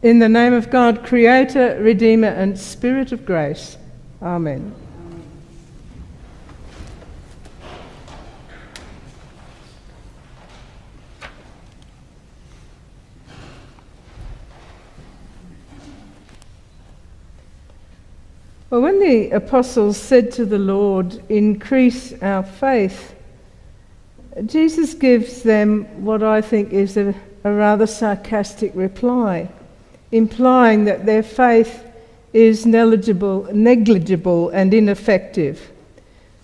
In the name of God, Creator, Redeemer, and Spirit of grace. Amen. Well, when the apostles said to the Lord, "Increase our faith," Jesus gives them what I think is a rather sarcastic reply, implying that their faith is negligible and ineffective.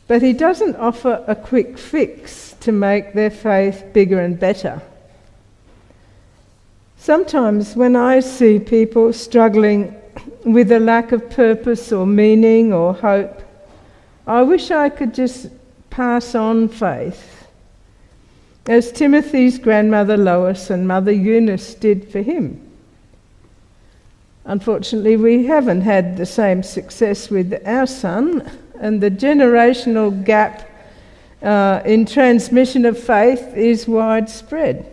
But he doesn't offer a quick fix to make their faith bigger and better. Sometimes when I see people struggling with a lack of purpose or meaning or hope, I wish I could just pass on faith, as Timothy's grandmother Lois and Mother Eunice did for him. Unfortunately, we haven't had the same success with our son, and the generational gap in transmission of faith is widespread.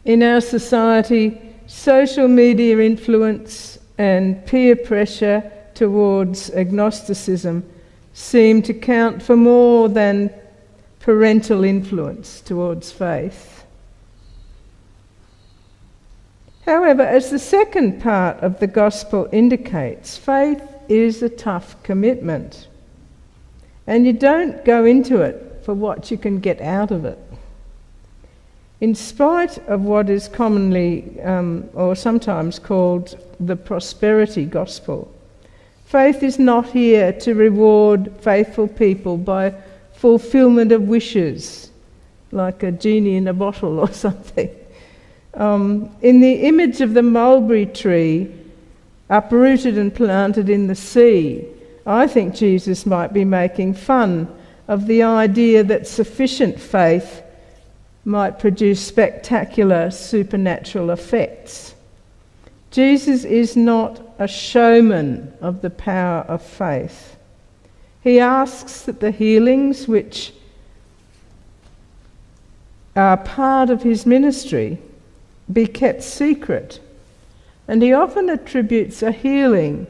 In our society, social media influence and peer pressure towards agnosticism seem to count for more than parental influence towards faith. However, as the second part of the gospel indicates, faith is a tough commitment, and you don't go into it for what you can get out of it. In spite of what is commonly or sometimes called the prosperity gospel, faith is not here to reward faithful people by fulfillment of wishes, like a genie in a bottle or something. In the image of the mulberry tree, uprooted and planted in the sea, I think Jesus might be making fun of the idea that sufficient faith might produce spectacular supernatural effects. Jesus is not a showman of the power of faith. He asks that the healings which are part of his ministry be kept secret, and he often attributes a healing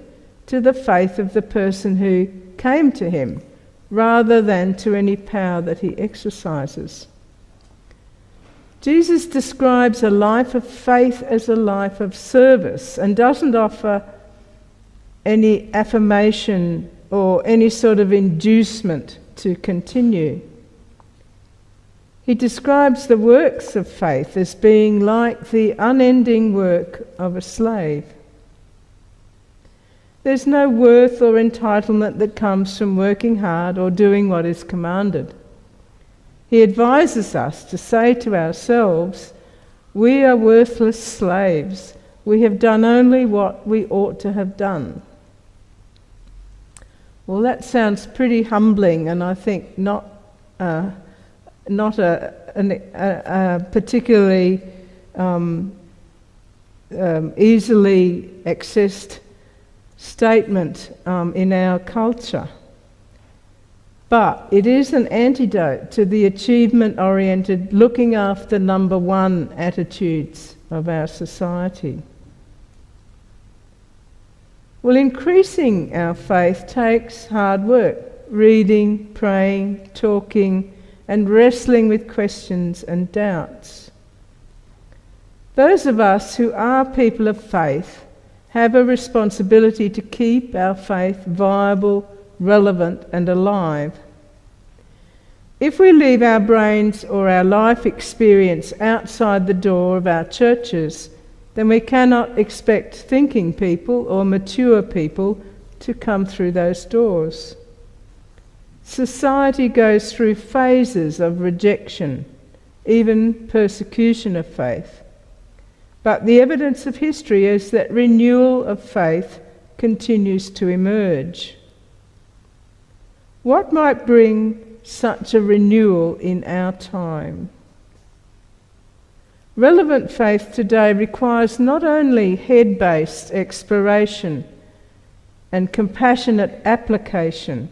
to the faith of the person who came to him, rather than to any power that he exercises. Jesus describes a life of faith as a life of service and doesn't offer any affirmation or any sort of inducement to continue. He describes the works of faith as being like the unending work of a slave. There's no worth or entitlement that comes from working hard or doing what is commanded. He advises us to say to ourselves, "We are worthless slaves. We have done only what we ought to have done." Well, that sounds pretty humbling, and I think not a particularly easily accessed statement in our culture. But it is an antidote to the achievement-oriented, looking after number one attitudes of our society. Well, increasing our faith takes hard work, reading, praying, talking, and wrestling with questions and doubts. Those of us who are people of faith have a responsibility to keep our faith viable, relevant, and alive. If we leave our brains or our life experience outside the door of our churches, then we cannot expect thinking people or mature people to come through those doors. Society goes through phases of rejection, even persecution of faith. But the evidence of history is that renewal of faith continues to emerge. What might bring such a renewal in our time? Relevant faith today requires not only head-based exploration and compassionate application,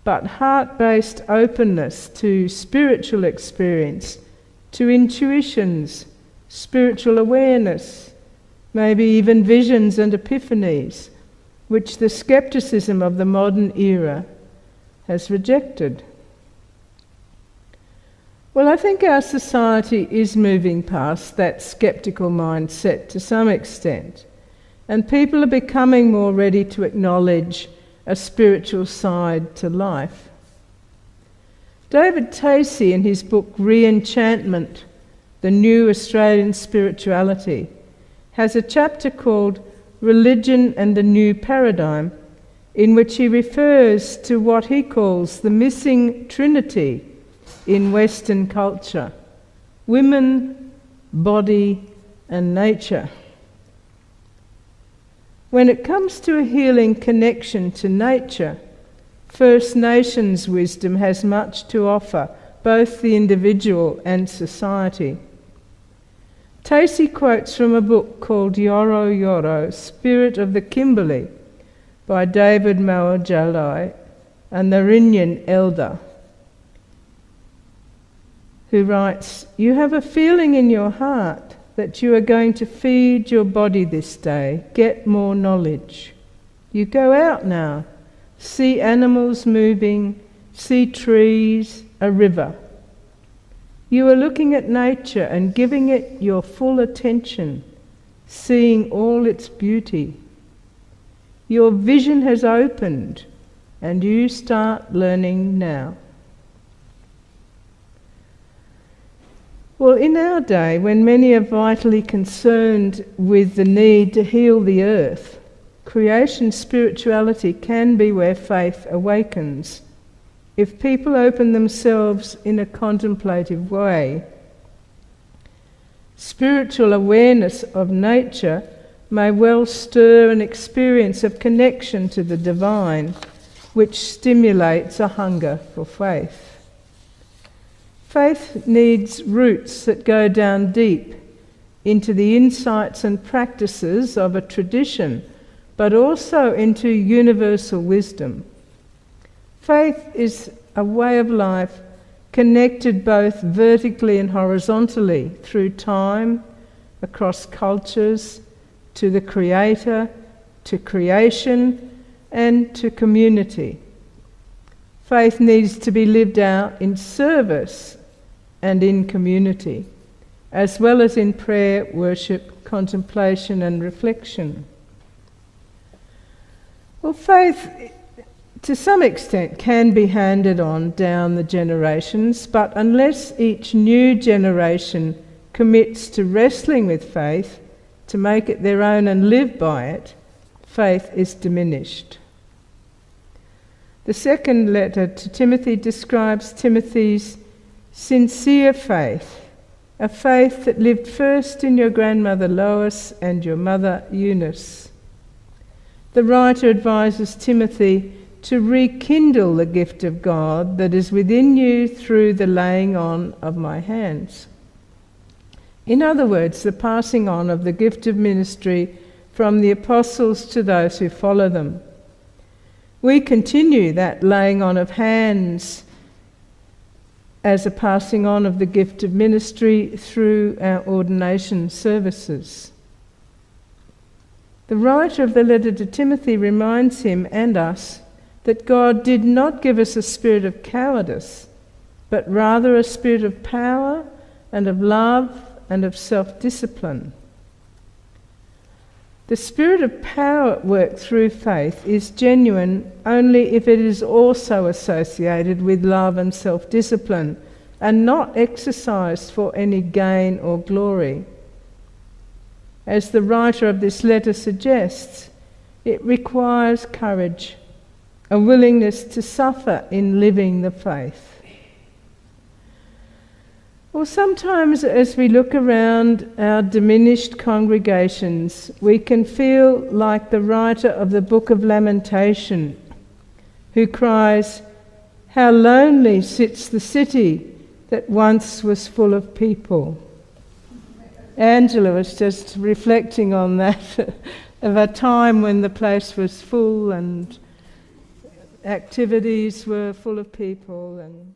but heart-based openness to spiritual experience, to intuitions, spiritual awareness, maybe even visions and epiphanies, which the skepticism of the modern era has rejected. Well, I think our society is moving past that skeptical mindset to some extent, and people are becoming more ready to acknowledge a spiritual side to life. David Tacey, in his book Re-Enchantment, The New Australian Spirituality, has a chapter called Religion and the New Paradigm, in which he refers to what he calls the missing trinity in Western culture: women, body, and nature. When it comes to a healing connection to nature, First Nations wisdom has much to offer, both the individual and society. Tacey quotes from a book called Yoro Yoro, Spirit of the Kimberley, by David Mawajallai, a Narinyan elder, who writes, "You have a feeling in your heart that you are going to feed your body this day, get more knowledge. You go out now, see animals moving, see trees, a river. You are looking at nature and giving it your full attention, seeing all its beauty. Your vision has opened and you start learning now." Well, in our day, when many are vitally concerned with the need to heal the earth, creation spirituality can be where faith awakens, if people open themselves in a contemplative way. Spiritual awareness of nature may well stir an experience of connection to the divine, which stimulates a hunger for faith. Faith needs roots that go down deep into the insights and practices of a tradition, but also into universal wisdom. Faith is a way of life connected both vertically and horizontally through time, across cultures, to the Creator, to creation, and to community. Faith needs to be lived out in service and in community, as well as in prayer, worship, contemplation, and reflection. Well, faith, to some extent, can be handed on down the generations, but unless each new generation commits to wrestling with faith, to make it their own and live by it, faith is diminished. The second letter to Timothy describes Timothy's sincere faith, a faith that lived first in your grandmother Lois and your mother Eunice. The writer advises Timothy to rekindle the gift of God that is within you through the laying on of my hands. In other words, the passing on of the gift of ministry from the apostles to those who follow them. We continue that laying on of hands as a passing on of the gift of ministry through our ordination services. The writer of the letter to Timothy reminds him and us that God did not give us a spirit of cowardice, but rather a spirit of power and of love and of self-discipline. The spirit of power at work through faith is genuine only if it is also associated with love and self-discipline, and not exercised for any gain or glory. As the writer of this letter suggests, it requires courage, a willingness to suffer in living the faith. Well, sometimes as we look around our diminished congregations, we can feel like the writer of the Book of Lamentation, who cries, "How lonely sits the city that once was full of people." Angela was just reflecting on that, of a time when the place was full and activities were full of people and